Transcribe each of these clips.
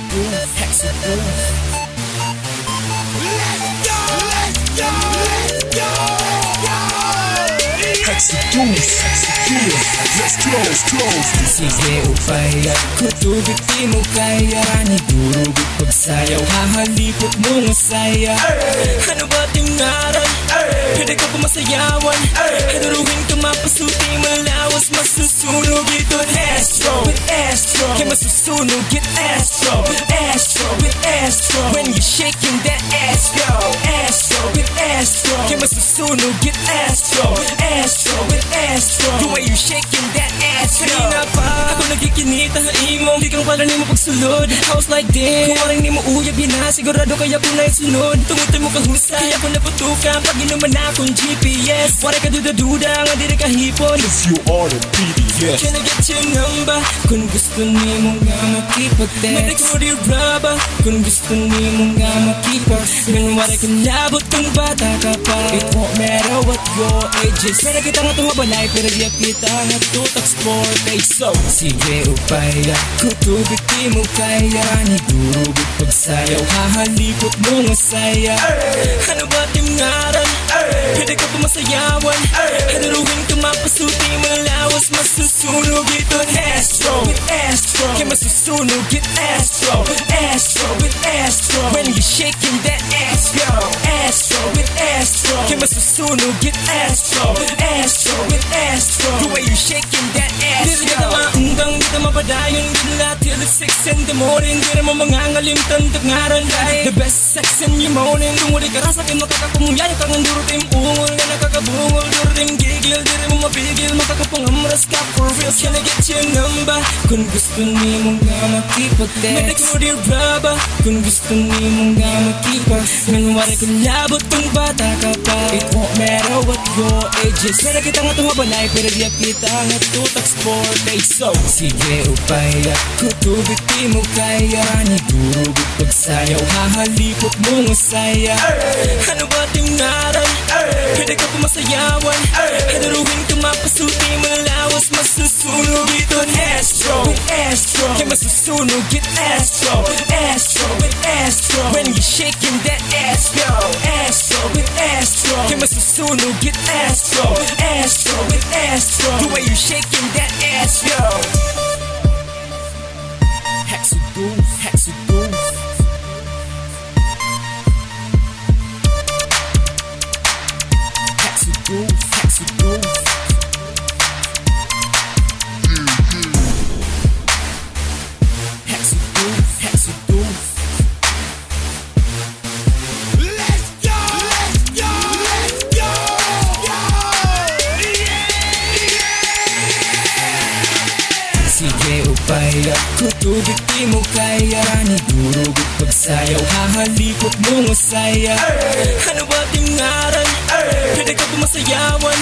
Exoduce, Exoduce. Let's go, let's go, let's go. Exoduce, Exoduce. Let's close. Sige upaya, kutob timu kaya paniguro pagsayaw, halipot mo masaya. Ano ba ting ngaran? Pwede ka pa masayawan. Haduruhin kamapaso, timu, lawas, masusunog itun. Astro, with Astro, kaya masusunog it Astro, with Astro, with Astro. When you're shaking that ass, go Astro, with Astro, kaya masusunog it Astro, with Astro, with Astro. The way you're shaking that ass, kanina pa ako nagkikinita, haimu, tikang palan nimu pagsulod. House like this, kung waray nimu uyab, yana, cgurado kaya ko na isunod. Tungutin mo kahusay, kaya ko naputukan pag inuman akong GPS. Waray ka duda-duda, nga di rin kahipon. If you are the PDS, can I get your number? Kung gusto niyo nga makipag-text, matik mo di raba. Kung gusto niyo nga makipag, ganun waray kang labot kung bata ka pa. It won't matter what your age is. Pwede kita nga tumabalay, pero di kita nga tutak sport. So, sige upaya, kutob timu kaya paniguro pagsayaw, halipot mo masaya. Ano ba ting ngaran? Pwede ka pa masayawan. Haduruhin kamapaso, timu, lawas, masusunog itun. Astro, with Astro, kaya masusunog it Astro, with Astro, with Astro. When you're shaking that ass, go Astro, with Astro, kaya masusunog it Astro, with Astro, with Astro. The way you're shaking that ass, go. Di ka maundang, di ka mapadayon, di na till 6 in the morning. Di naman mangangalim, tandag ngaran dahil the best sex in your morning. Kung wali ka rasa, kaya makakapumuyay kang ang duru tim ungol, nga nakakabungol, duru tim gigil. Di rin mo mapigil, makakapangamras ka for real. Can I get your number? Kung gusto niyo nga makipag-text, matik mo di raba. Kung gusto niyo nga makipag, ganun waray kang labot kung bata ka pa. It won't matter what your age is. Pwede kita nga tumabalay, pero di kita nga tutak sport. So, sige upaya, kutob timu kaya paniguro pagsayaw, halipot mo masaya. Ano ba ting ngaran? Pwede ka pa masayawan. Haduruhin kamapaso, timu, lawas, masusunog itun. Astro, with Astro, kaya masusunog it Astro, with Astro, with Astro. When you're shaking that ass, go Astro, with Astro, kaya masusunog it Astro, with Astro, with Astro. The way you're shaking that ass, go Exoduce, Exoduce. Exoduce, Exoduce. Exoduce, Exoduce. let's go, let's go, let's go. Sige upaya, kutob timu kaya paniguro pagsayaw, halipot mo masaya. Ano ba ting ngaran? Pwede ka pa masayawan.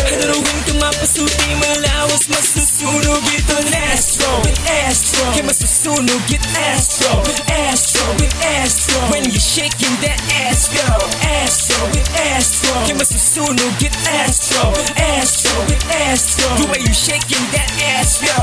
Haduruhin kamapaso, timu, lawas, masusunog itun. Astro, with Astro, kaya masusunog it Astro, with Astro, with Astro. When you're shaking that ass, go Astro, with Astro, kaya masusunog it Astro, with Astro, with Astro. The way you're shaking that ass, go